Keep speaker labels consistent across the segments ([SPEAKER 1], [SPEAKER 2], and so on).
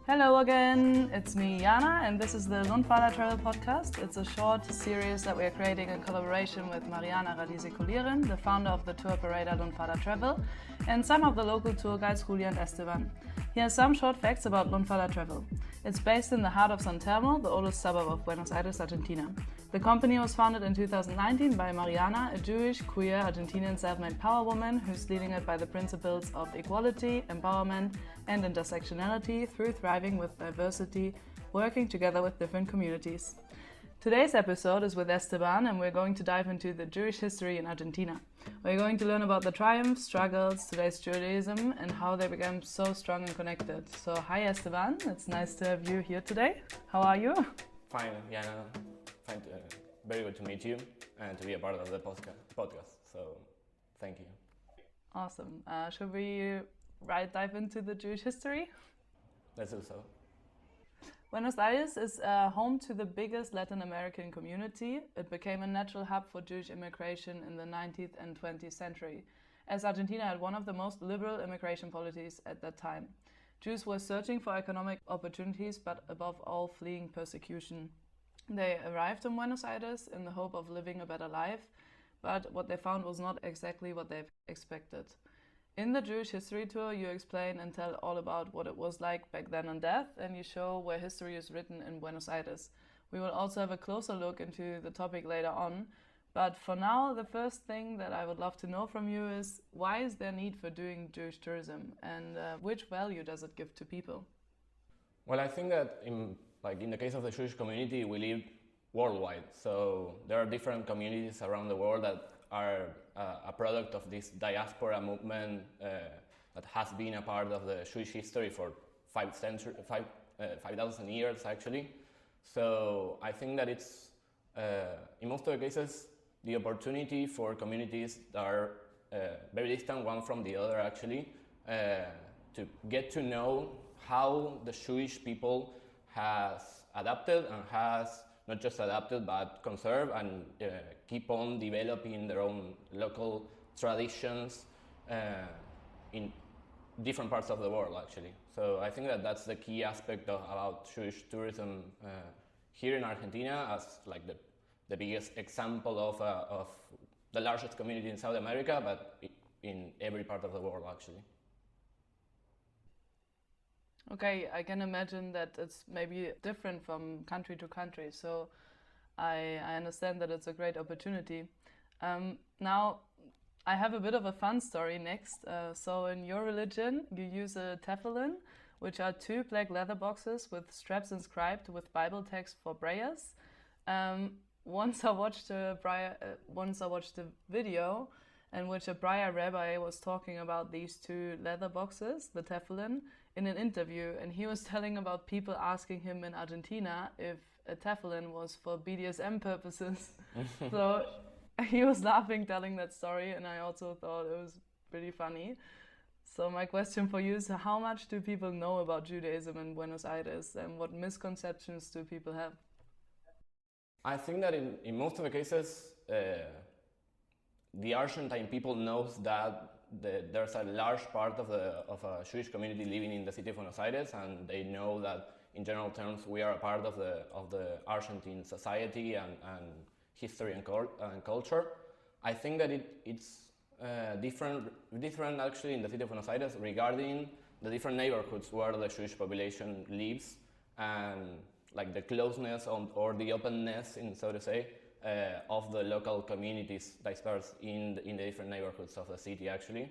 [SPEAKER 1] Hello again, it's me Jana and this is the Lunfarda Travel Podcast. It's a short series that we are creating in collaboration with Mariana Radise-Kulieren, the founder of the tour operator Lunfarda Travel, and some of the local tour guides Julia and Esteban. Here are some short facts about Lunfarda Travel. It's based in the heart of San Telmo, the oldest suburb of Buenos Aires, Argentina. The company was founded in 2019 by Mariana, a Jewish, queer, Argentinian self-made power woman who's leading it by the principles of equality, empowerment and intersectionality through thriving with diversity, working together with different communities. Today's episode is with Esteban and we're going to dive into the Jewish history in Argentina. We're going to learn about the triumphs, struggles, today's Judaism and how they became so strong and connected. So hi Esteban, it's nice to have you here today. How are you?
[SPEAKER 2] Fine, Jana. Very good to meet you and to be a part of the podcast. So, thank you.
[SPEAKER 1] Awesome. Should we dive into the Jewish history?
[SPEAKER 2] Let's do so.
[SPEAKER 1] Buenos Aires is home to the biggest Latin American community. It became a natural hub for Jewish immigration in the 19th and 20th century, as Argentina had one of the most liberal immigration policies at that time. Jews were searching for economic opportunities, but above all fleeing persecution. They arrived in Buenos Aires in the hope of living a better life, but what they found was not exactly what they expected. In the Jewish History Tour, you explain and tell all about what it was like back then on death, and you show where history is written in Buenos Aires. We will also have a closer look into the topic later on, but for now, the first thing that I would love to know from you is why is there need for doing Jewish tourism, and which value does it give to people?
[SPEAKER 2] Well, I think that in the case of the Jewish community, we live worldwide. So there are different communities around the world that are a product of this diaspora movement that has been a part of the Jewish history for 5,000 years, actually. So I think that it's, in most of the cases, the opportunity for communities that are very distant one from the other, actually, to get to know how the Jewish people has adapted and has not just adapted but conserved and keep on developing their own local traditions in different parts of the world, actually. So I think that that's the key aspect about Jewish tourism here in Argentina, as like the biggest example of the largest community in South America, but in every part of the world, actually.
[SPEAKER 1] Okay, I can imagine that it's maybe different from country to country, so I understand that it's a great opportunity. Now, I have a bit of a fun story next. So in your religion, you use a tefillin, which are two black leather boxes with straps inscribed with Bible text for prayers. Once I watched a video in which a Briar rabbi was talking about these two leather boxes, the tefillin, in an interview, and he was telling about people asking him in Argentina if a tefillin was for BDSM purposes. So he was laughing telling that story, and I also thought it was pretty funny. So my question for you is, how much do people know about Judaism in Buenos Aires, and what misconceptions do people have?
[SPEAKER 2] I think that in most of the cases, the Argentine people knows that there's a large part of a Jewish community living in the city of Buenos Aires, and they know that in general terms we are a part of the Argentine society and history and culture. I think that it's different actually in the city of Buenos Aires regarding the different neighborhoods where the Jewish population lives, and like the closeness or the openness, so to say, of the local communities dispersed in the different neighborhoods of the city, actually.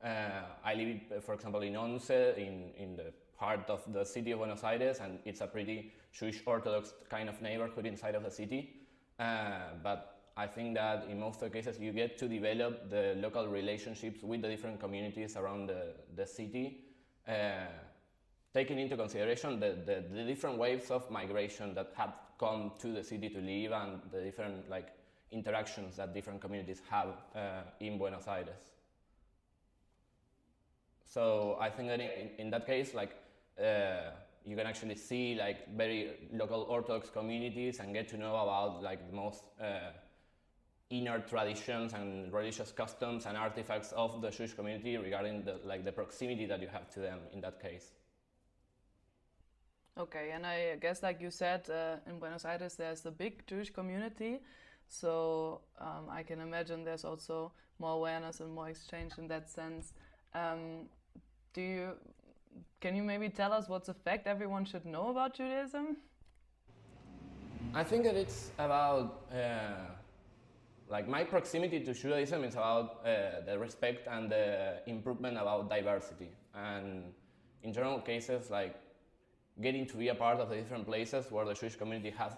[SPEAKER 2] I live, for example, in Once, in the heart of the city of Buenos Aires, and it's a pretty Jewish Orthodox kind of neighborhood inside of the city. But I think that in most of the cases you get to develop the local relationships with the different communities around the city, taking into consideration the different waves of migration that have come to the city to live and the different interactions that different communities have in Buenos Aires. So I think that in that case, you can actually see very local Orthodox communities and get to know about the most inner traditions and religious customs and artifacts of the Jewish community regarding the proximity that you have to them in that case.
[SPEAKER 1] Okay, and I guess, like you said, in Buenos Aires there's a big Jewish community, so I can imagine there's also more awareness and more exchange in that sense. Um, do you Can you maybe tell us what's a fact everyone should know about Judaism?
[SPEAKER 2] I think that it's about like my proximity to Judaism is about the respect and the improvement about diversity, and in general cases like getting to be a part of the different places where the Jewish community has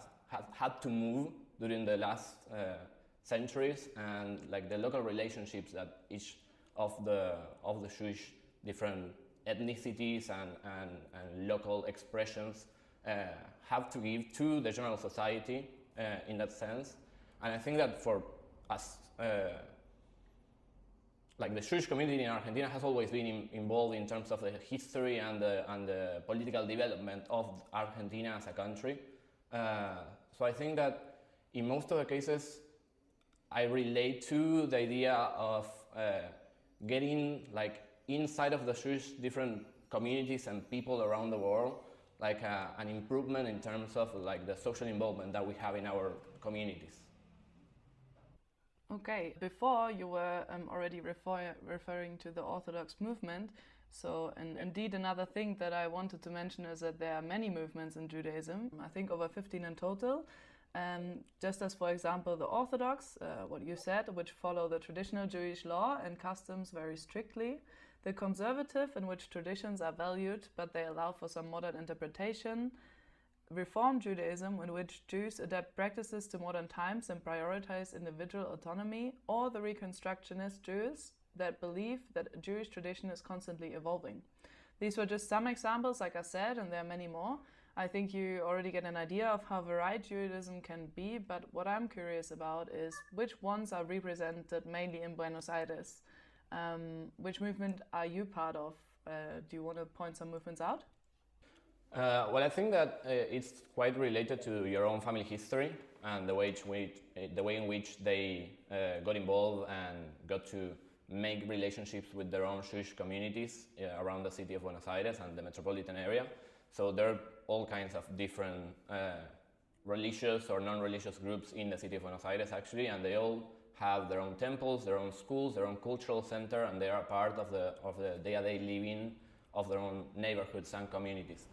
[SPEAKER 2] had to move during the last centuries, and like the local relationships that each of the Jewish different ethnicities and local expressions have to give to the general society in that sense. And I think that for us, like the Jewish community in Argentina has always been involved in terms of the history and the political development of Argentina as a country. So I think that in most of the cases, I relate to the idea of getting like inside of the Jewish different communities and people around the world, like an improvement in terms of like the social involvement that we have in our communities.
[SPEAKER 1] Okay, before you were already referring to the Orthodox movement. So, and indeed, another thing that I wanted to mention is that there are many movements in Judaism. I think over 15 in total. Just as, for example, the Orthodox, what you said, which follow the traditional Jewish law and customs very strictly. The Conservative, in which traditions are valued, but they allow for some modern interpretation. Reform Judaism, in which Jews adapt practices to modern times and prioritize individual autonomy, or the Reconstructionist Jews that believe that Jewish tradition is constantly evolving. These were just some examples, like I said, and there are many more. I think you already get an idea of how varied Judaism can be, but what I'm curious about is which ones are represented mainly in Buenos Aires. Which movement are you part of? Do you want to point some movements out?
[SPEAKER 2] Well, I think that it's quite related to your own family history and the way in which they got involved and got to make relationships with their own Jewish communities around the city of Buenos Aires and the metropolitan area. So there are all kinds of different religious or non-religious groups in the city of Buenos Aires actually, and they all have their own temples, their own schools, their own cultural center, and they are part of the day-to-day living of their own neighborhoods and communities.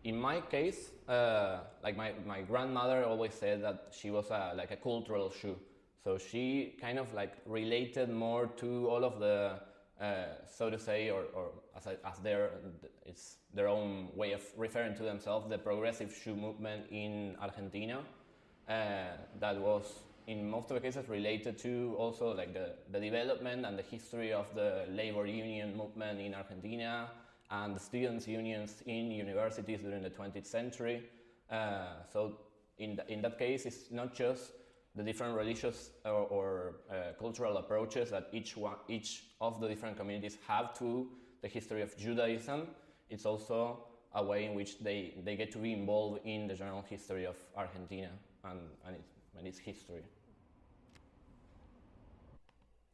[SPEAKER 2] In my case, like my grandmother always said that she was like a cultural Jew. So she kind of like related more to all of the, so to say, or as it's their own way of referring to themselves, the progressive Jew movement in Argentina, that was in most of the cases related to also like the development and the history of the labor union movement in Argentina, and the students' unions in universities during the 20th century. So in that case, it's not just the different religious or cultural approaches that each of the different communities have to the history of Judaism. It's also a way in which they get to be involved in the general history of Argentina and its history.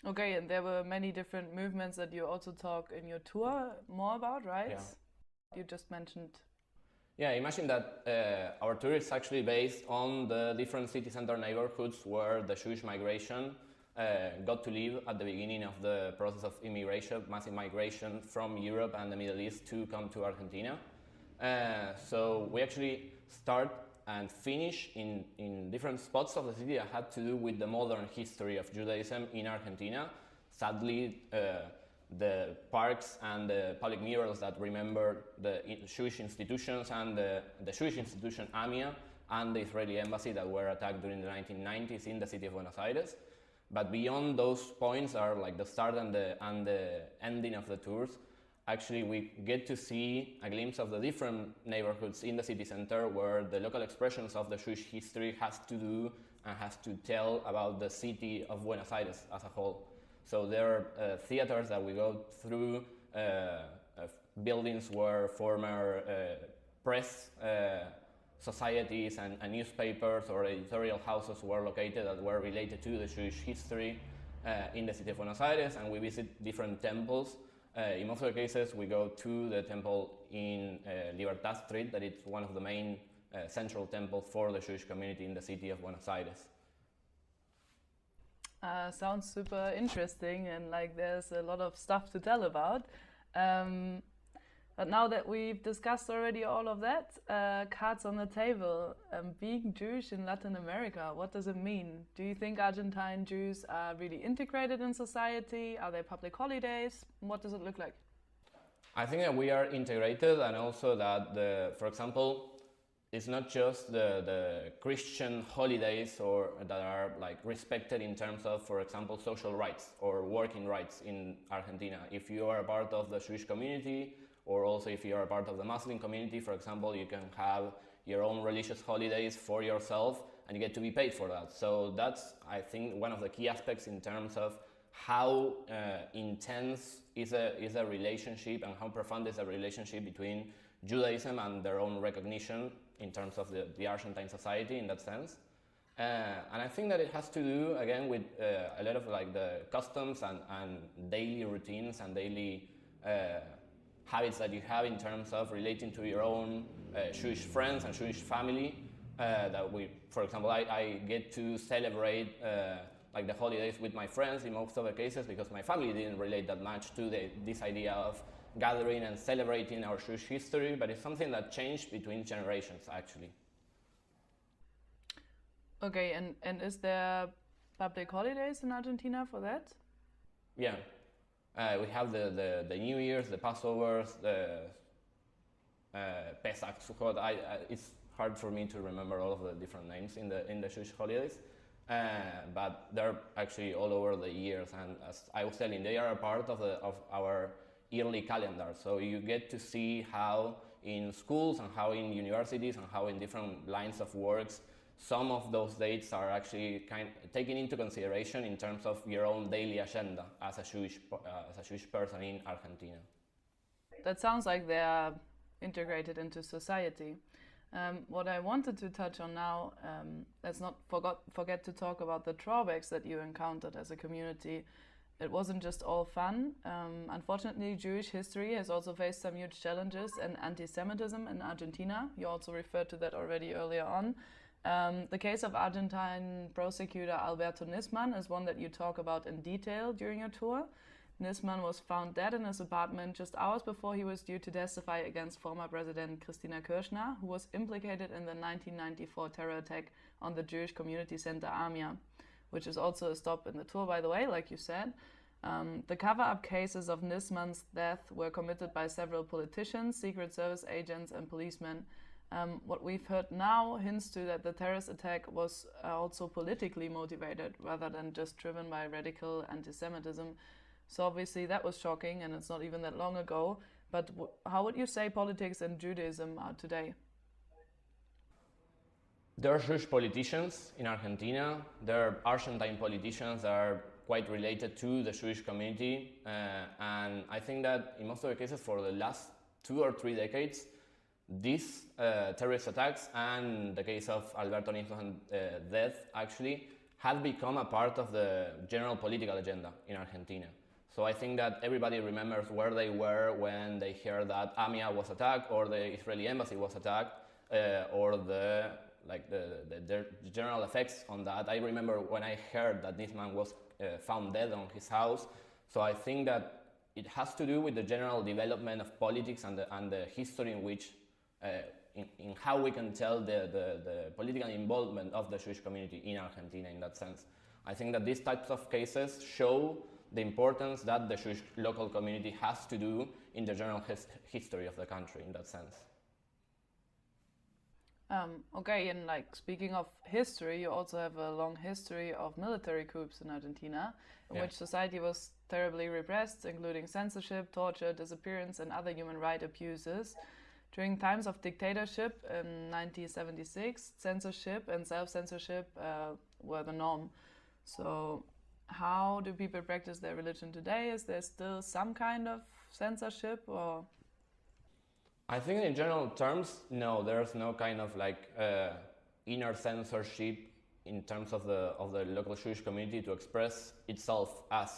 [SPEAKER 1] Okay, and there were many different movements that you also talk in your tour more about, right?
[SPEAKER 2] Yeah.
[SPEAKER 1] You just mentioned.
[SPEAKER 2] Yeah, imagine that our tour is actually based on the different city center neighborhoods where the Jewish migration got to live at the beginning of the process of immigration, massive migration from Europe and the Middle East to come to Argentina. So we actually start and finish in different spots of the city that had to do with the modern history of Judaism in Argentina. Sadly, the parks and the public murals that remember the Jewish institutions and the Jewish institution AMIA and the Israeli embassy that were attacked during the 1990s in the city of Buenos Aires. But beyond those points are like the start and the ending of the tours. Actually, we get to see a glimpse of the different neighborhoods in the city center where the local expressions of the Jewish history has to do and has to tell about the city of Buenos Aires as a whole. So there are theaters that we go through, buildings where former press societies and newspapers or editorial houses were located that were related to the Jewish history in the city of Buenos Aires, and we visit different temples In most of the cases, we go to the temple in Libertad Street, that it's one of the main central temples for the Jewish community in the city of Buenos Aires.
[SPEAKER 1] Sounds super interesting, and like there's a lot of stuff to tell about. But now that we've discussed already all of that, cards on the table, being Jewish in Latin America, what does it mean? Do you think Argentine Jews are really integrated in society? Are there public holidays? What does it look like?
[SPEAKER 2] I think that we are integrated, and also that, for example, it's not just the Christian holidays or that are like respected in terms of, for example, social rights or working rights in Argentina. If you are a part of the Jewish community, or also if you are a part of the Muslim community, for example, you can have your own religious holidays for yourself and you get to be paid for that. So that's, I think, one of the key aspects in terms of how intense is a relationship and how profound is a relationship between Judaism and their own recognition in terms of the Argentine society in that sense. And I think that it has to do, again, with a lot of like the customs and daily routines and daily habits that you have in terms of relating to your own Jewish friends and Jewish family. That we, for example, I get to celebrate like the holidays with my friends in most of the cases because my family didn't relate that much to this idea of gathering and celebrating our Jewish history, but it's something that changed between generations, actually.
[SPEAKER 1] Okay, and is there public holidays in Argentina for that?
[SPEAKER 2] Yeah. We have the New Year's, the Passovers, the Pesach, Sukkot. It's hard for me to remember all of the different names in the Jewish holidays, but they're actually all over the years. And as I was telling, they are a part of our yearly calendar. So you get to see how in schools and how in universities and how in different lines of works, some of those dates are actually taken into consideration in terms of your own daily agenda as a Jewish person in Argentina.
[SPEAKER 1] That sounds like they are integrated into society. What I wanted to touch on now, let's not forget to talk about the drawbacks that you encountered as a community. It wasn't just all fun. Unfortunately, Jewish history has also faced some huge challenges and anti-Semitism in Argentina. You also referred to that already earlier on. The case of Argentine prosecutor Alberto Nisman is one that you talk about in detail during your tour. Nisman was found dead in his apartment just hours before he was due to testify against former President Cristina Kirchner, who was implicated in the 1994 terror attack on the Jewish community center Amia, which is also a stop in the tour, by the way, like you said. The cover-up cases of Nisman's death were committed by several politicians, Secret Service agents and policemen. What we've heard now hints to that the terrorist attack was also politically motivated rather than just driven by radical anti-Semitism. So obviously that was shocking, and it's not even that long ago. But how would you say politics and Judaism are today?
[SPEAKER 2] There are Jewish politicians in Argentina. There are Argentine politicians that are quite related to the Jewish community. And I think that in most of the cases for the last 2 or 3 decades, these terrorist attacks and the case of Alberto Nisman's death actually had become a part of the general political agenda in Argentina. So I think that everybody remembers where they were when they heard that AMIA was attacked or the Israeli embassy was attacked, or the general effects on that. I remember when I heard that this man was found dead on his house. So I think that it has to do with the general development of politics and the history in which, in how we can tell the political involvement of the Jewish community in Argentina in that sense. I think that these types of cases show the importance that the Jewish local community has to do in the general history of the country in that sense.
[SPEAKER 1] Okay, and like speaking of history, you also have a long history of military coups in Argentina, in which society was terribly repressed, including censorship, torture, disappearance, and other human rights abuses. During times of dictatorship in 1976, censorship and self-censorship were the norm. So how do people practice their religion today? Is there still some kind of censorship, or?
[SPEAKER 2] I think in general terms, no, there's no kind of like inner censorship in terms of the local Jewish community to express itself as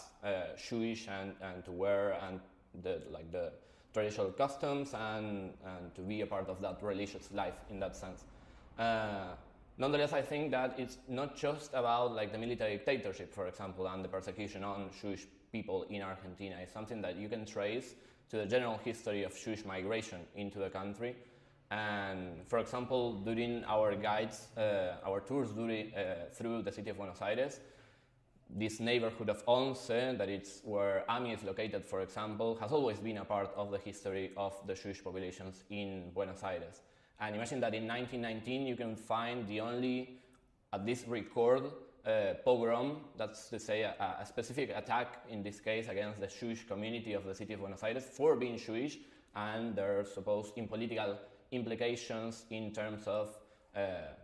[SPEAKER 2] Jewish and to wear and the traditional customs and to be a part of that religious life in that sense. Nonetheless, I think that it's not just about like the military dictatorship, for example, and the persecution on Jewish people in Argentina. It's something that you can trace to the general history of Jewish migration into the country. And for example, during our guides, our tours through the city of Buenos Aires, this neighborhood of Once, that it's where AMI is located, for example, has always been a part of the history of the Jewish populations in Buenos Aires. And imagine that in 1919 you can find the only, at least record, pogrom, that's to say a specific attack in this case against the Jewish community of the city of Buenos Aires for being Jewish and their supposed political implications in terms of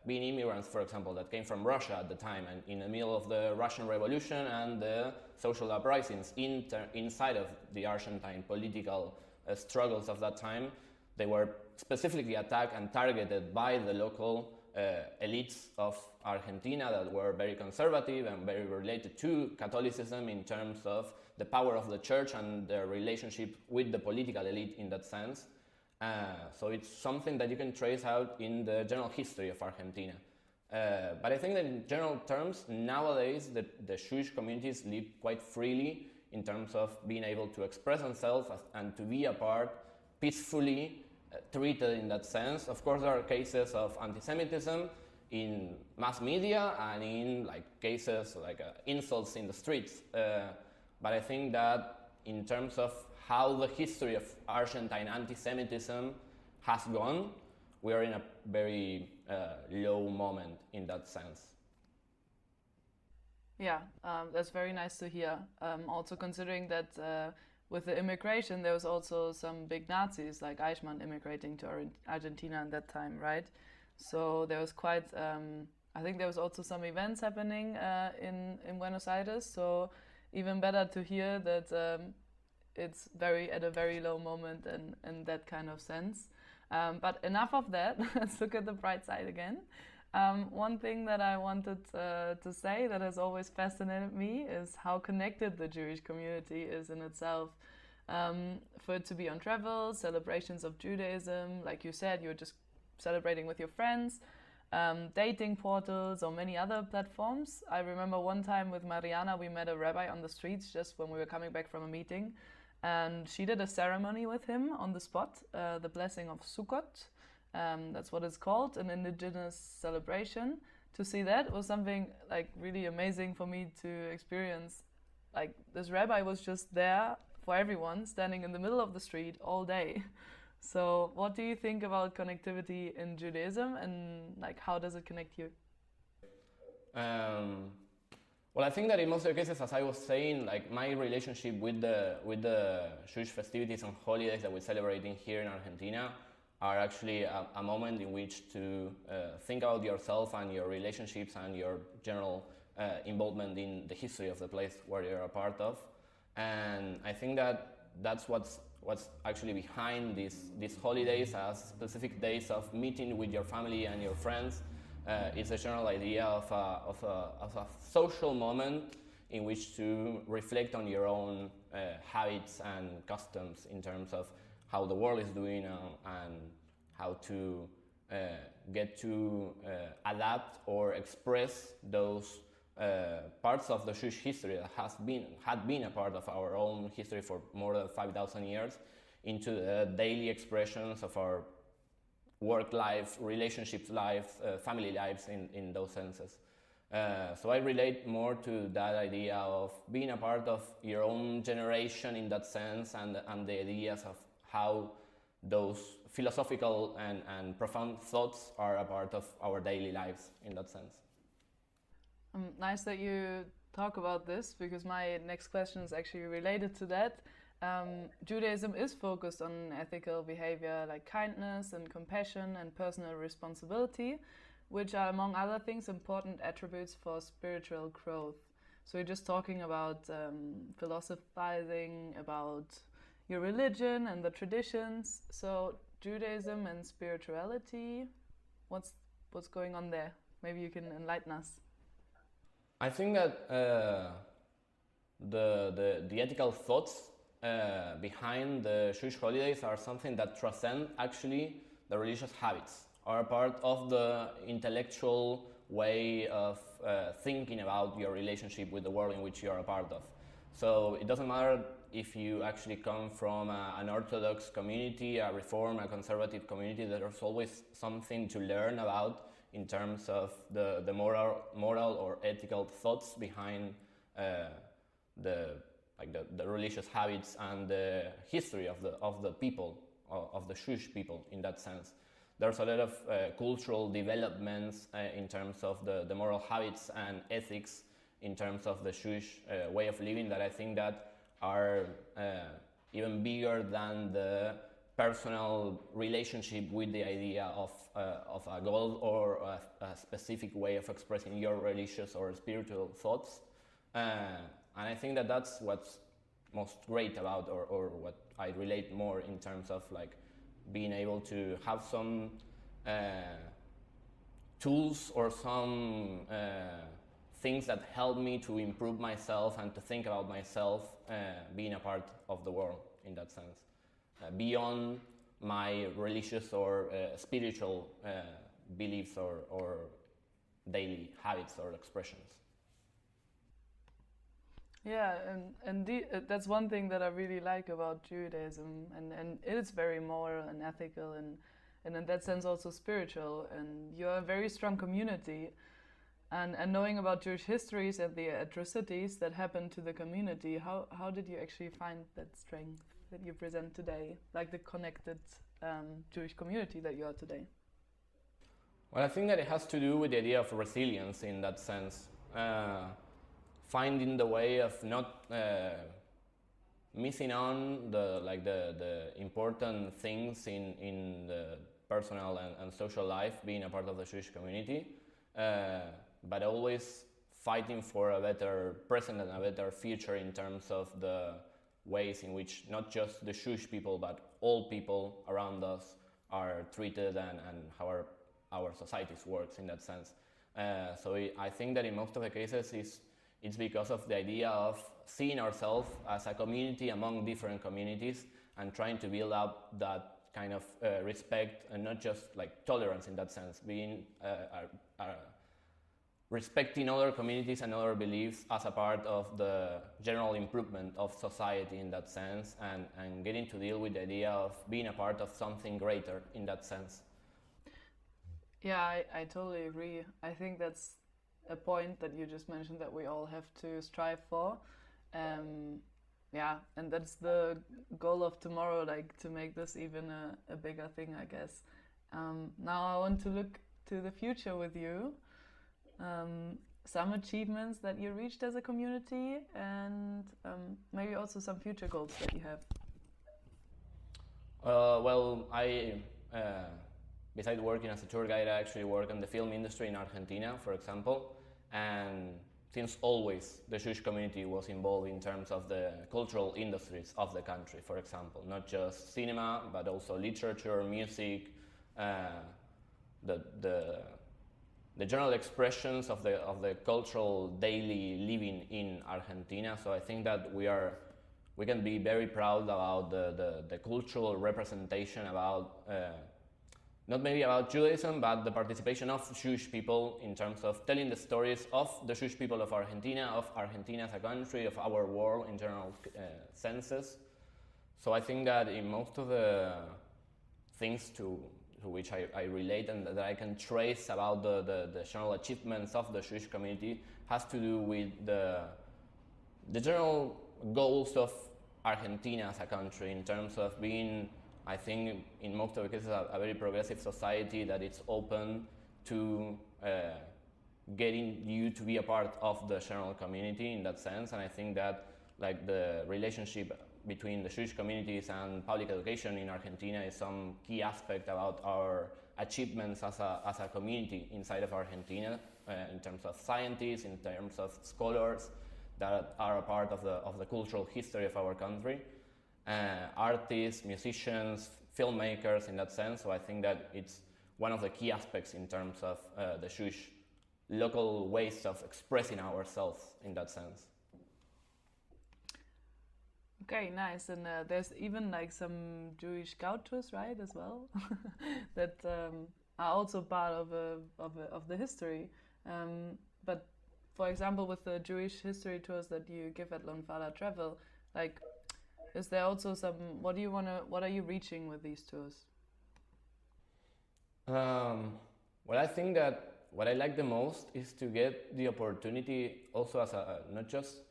[SPEAKER 2] being immigrants, for example, that came from Russia at the time and in the middle of the Russian Revolution and the social uprisings inside of the Argentine political struggles of that time. They were specifically attacked and targeted by the local elites of Argentina that were very conservative and very related to Catholicism in terms of the power of the church and their relationship with the political elite in that sense. So it's something that you can trace out in the general history of Argentina. But I think that in general terms, nowadays the Jewish communities live quite freely in terms of being able to express themselves and to be a part peacefully treated in that sense. Of course, there are cases of anti-Semitism in mass media and in cases like insults in the streets. But I think that in terms of how the history of Argentine anti-Semitism has gone, we are in a very low moment in that sense.
[SPEAKER 1] Yeah, that's very nice to hear. Also considering that with the immigration, there was also some big Nazis like Eichmann immigrating to Argentina at that time, right? So there was quite, I think there was also some events happening in Buenos Aires. So even better to hear that it's at a very low moment in that kind of sense. But enough of that. Let's look at the bright side again. One thing that I wanted to say that has always fascinated me is how connected the Jewish community is in itself. For it to be on travel, celebrations of Judaism, like you said, you're just celebrating with your friends, dating portals or many other platforms. I remember one time with Mariana, we met a rabbi on the streets just when we were coming back from a meeting. And she did a ceremony with him on the spot, the blessing of Sukkot. That's what it's called, an indigenous celebration. To see that was something really amazing for me to experience. This rabbi was just there for everyone, standing in the middle of the street all day. So what do you think about connectivity in Judaism and how does it connect you?
[SPEAKER 2] Well, I think that in most of the cases, as I was saying, my relationship with the Jewish festivities and holidays that we're celebrating here in Argentina are actually a moment in which to think about yourself and your relationships and your general involvement in the history of the place where you're a part of. And I think that that's what's actually behind these holidays as specific days of meeting with your family and your friends. It's a general idea of a social moment in which to reflect on your own habits and customs in terms of how the world is doing and how to get to adapt or express those parts of the Jewish history that had been a part of our own history for more than 5,000 years into the daily expressions of our work life, relationships life, family lives in those senses. So I relate more to that idea of being a part of your own generation in that sense and the ideas of how those philosophical and profound thoughts are a part of our daily lives in that sense.
[SPEAKER 1] Nice that you talk about this because my next question is actually related to that. Judaism is focused on ethical behavior like kindness and compassion and personal responsibility, which are, among other things, important attributes for spiritual growth. So you're just talking about philosophizing about your religion and the traditions. So Judaism and spirituality, what's going on there? Maybe you can enlighten us.
[SPEAKER 2] I think that the ethical thoughts behind the Jewish holidays are something that transcend actually the religious habits, are part of the intellectual way of thinking about your relationship with the world in which you are a part of. So it doesn't matter if you actually come from an Orthodox community, a Reform, a conservative community, there's always something to learn about in terms of the moral or ethical thoughts behind the religious habits and the history of the people, of the Jewish people in that sense. There's a lot of cultural developments in terms of the moral habits and ethics in terms of the Jewish way of living that I think that are even bigger than the personal relationship with the idea of a goal or a specific way of expressing your religious or spiritual thoughts. And I think that that's what's most great about, or what I relate more in terms of like being able to have some tools or some things that help me to improve myself and to think about myself being a part of the world in that sense, beyond my religious or spiritual beliefs or daily habits or expressions.
[SPEAKER 1] Yeah, and that's one thing that I really like about Judaism, and it is very moral and ethical and in that sense also spiritual, and you're a very strong community. And knowing about Jewish histories and the atrocities that happened to the community, how did you actually find that strength that you present today, like the connected Jewish community that you are today?
[SPEAKER 2] Well, I think that it has to do with the idea of resilience in that sense. Finding the way of not missing on the important things in the personal and social life, being a part of the Jewish community, but always fighting for a better present and a better future in terms of the ways in which not just the Jewish people but all people around us are treated and how our societies works in that sense. So I think that in most of the cases it's because of the idea of seeing ourselves as a community among different communities and trying to build up that kind of respect and not just like tolerance in that sense, being respecting other communities and other beliefs as a part of the general improvement of society in that sense, and getting to deal with the idea of being a part of something greater in that sense.
[SPEAKER 1] Yeah, I totally agree. I think that's a point that you just mentioned that we all have to strive for. Yeah, and that's the goal of tomorrow, like to make this even a bigger thing, I guess. Now I want to look to the future with you. Some achievements that you reached as a community, and maybe also some future goals that you have.
[SPEAKER 2] Well, I besides working as a tour guide, I actually work in the film industry in Argentina, for example, and since always the Jewish community was involved in terms of the cultural industries of the country, for example, not just cinema but also literature, music, the general expressions of the cultural daily living in Argentina. So I think that we can be very proud about the cultural representation about not maybe about Judaism, but the participation of Jewish people in terms of telling the stories of the Jewish people of Argentina as a country, of our world in general senses. So I think that in most of the things to which I relate and that I can trace about the general achievements of the Jewish community has to do with the general goals of Argentina as a country in terms of being, I think, in most of the cases, a very progressive society that is open to getting you to be a part of the general community in that sense. And I think that like the relationship between the Jewish communities and public education in Argentina is some key aspect about our achievements as a community inside of Argentina, in terms of scientists, in terms of scholars that are a part of the cultural history of our country. Artists, musicians, filmmakers in that sense. So I think that it's one of the key aspects in terms of the Jewish local ways of expressing ourselves in that sense.
[SPEAKER 1] Okay, nice. And there's even like some Jewish scout tours, right, as well, that are also part of the history. But for example, with the Jewish history tours that you give at Lunfarda Travel, like, is there also some? What are you reaching with these tours?
[SPEAKER 2] Well, I think that what I like the most is to get the opportunity also as not just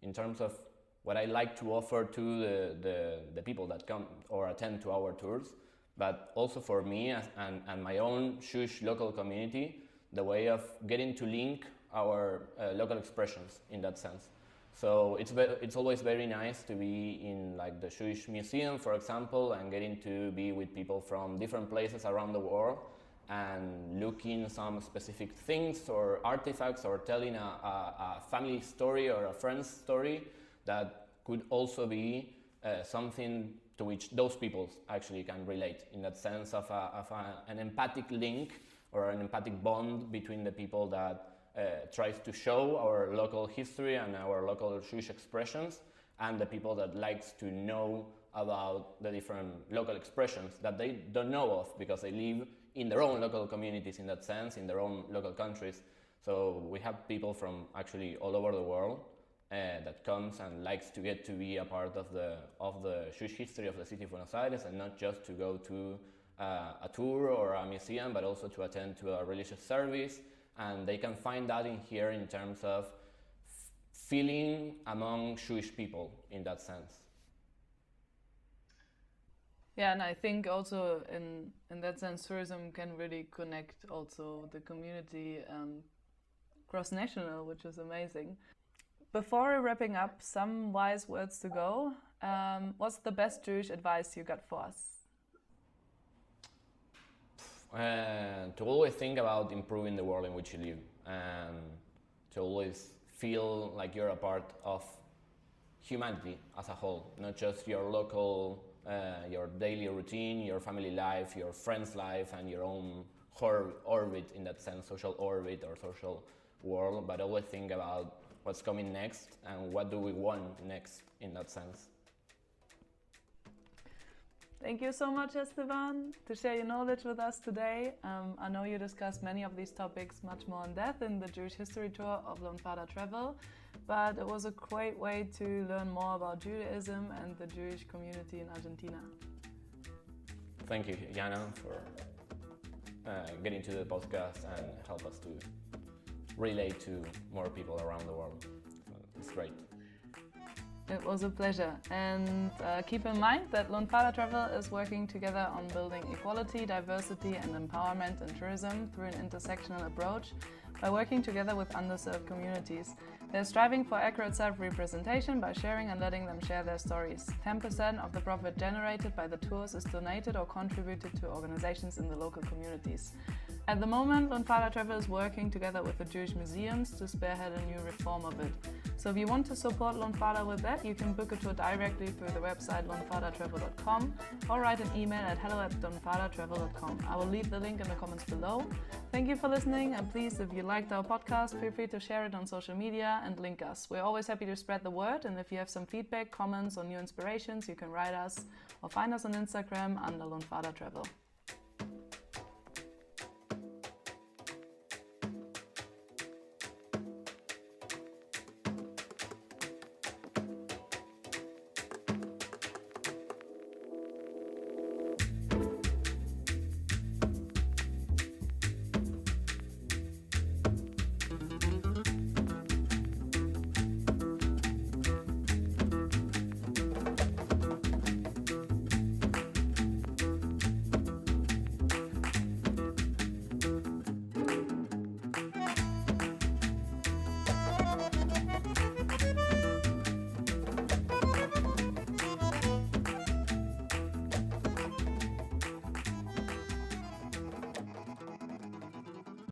[SPEAKER 2] in terms of what I like to offer to the people that come or attend to our tours, but also for me and my own Jewish local community, the way of getting to link our local expressions in that sense. So it's always very nice to be in like the Jewish Museum, for example, and getting to be with people from different places around the world and looking some specific things or artifacts or telling a family story or a friend's story that could also be something to which those people actually can relate, in that sense of an empathic link or an empathic bond between the people that tries to show our local history and our local Jewish expressions and the people that likes to know about the different local expressions that they don't know of because they live in their own local communities, in that sense, in their own local countries. So we have people from actually all over the world that comes and likes to get to be a part of the Jewish history of the city of Buenos Aires, and not just to go to a tour or a museum, but also to attend to a religious service. And they can find that in here in terms of feeling among Jewish people in that sense.
[SPEAKER 1] Yeah, and I think also in that sense, tourism can really connect also the community cross-national, which is amazing. Before wrapping up, some wise words to go. What's the best Jewish advice you got for us?
[SPEAKER 2] To always think about improving the world in which you live, and to always feel like you're a part of humanity as a whole, not just your local, your daily routine, your family life, your friend's life, and your own orbit, in that sense, social orbit or social world, but always think about what's coming next and what do we want next in that sense.
[SPEAKER 1] Thank you so much, Esteban, to share your knowledge with us today. I know you discussed many of these topics much more in depth in the Jewish History Tour of Lunfarda Travel, but it was a great way to learn more about Judaism and the Jewish community in Argentina.
[SPEAKER 2] Thank you, Jana, for getting to the podcast and help us to relate to more people around the world. It's great.
[SPEAKER 1] It was a pleasure. And keep in mind that Lunfarda Travel is working together on building equality, diversity and empowerment in tourism through an intersectional approach by working together with underserved communities. They're striving for accurate self-representation by sharing and letting them share their stories. 10% of the profit generated by the tours is donated or contributed to organizations in the local communities. At the moment, Lunfarda Travel is working together with the Jewish museums to spearhead a new reform of it. So if you want to support Lunfarda with that, you can book a tour directly through the website lunfardatravel.com or write an email at hello@lunfardatravel.com. I will leave the link in the comments below. Thank you for listening, and please, if you liked our podcast, feel free to share it on social media and link us. We're always happy to spread the word, and if you have some feedback, comments or new inspirations, you can write us or find us on Instagram under Lunfarda Travel.